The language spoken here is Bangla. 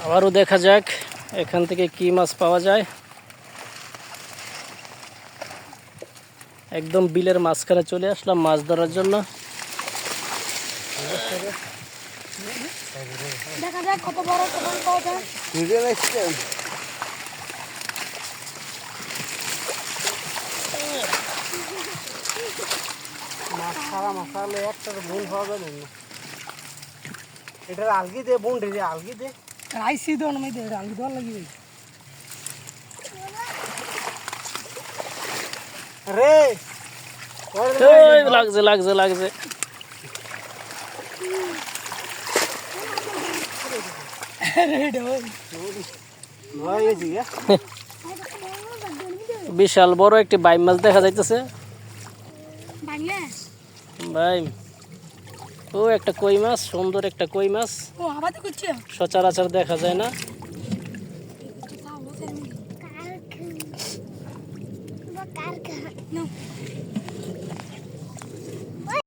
আবারও দেখা যাক এখান থেকে কি মাছ পাওয়া যায়। একদম বিলের মাঝখানে চলে আসলাম মাছ ধরার জন্য। দেখা যাক কত বড় কখন পাওয়া যায়। মাছ সারা মশালে একটার ভুল পাওয়া যাবে না। এটার আলগি দে বোন রে আলগি দে রাইসি দন মে দে আলু দন লাগি রে এই লাগছে লাগছে লাগছে। রে ডই নয় গেছি বিশাল বড় একটি বাইম মাছ দেখা যাইতেছে। বাংলাদেশ ভাই ও একটা কই মাছ, সুন্দর একটা কই মাছ, ও আবাতে কুচ্ছে সচরাচর দেখা যায় না।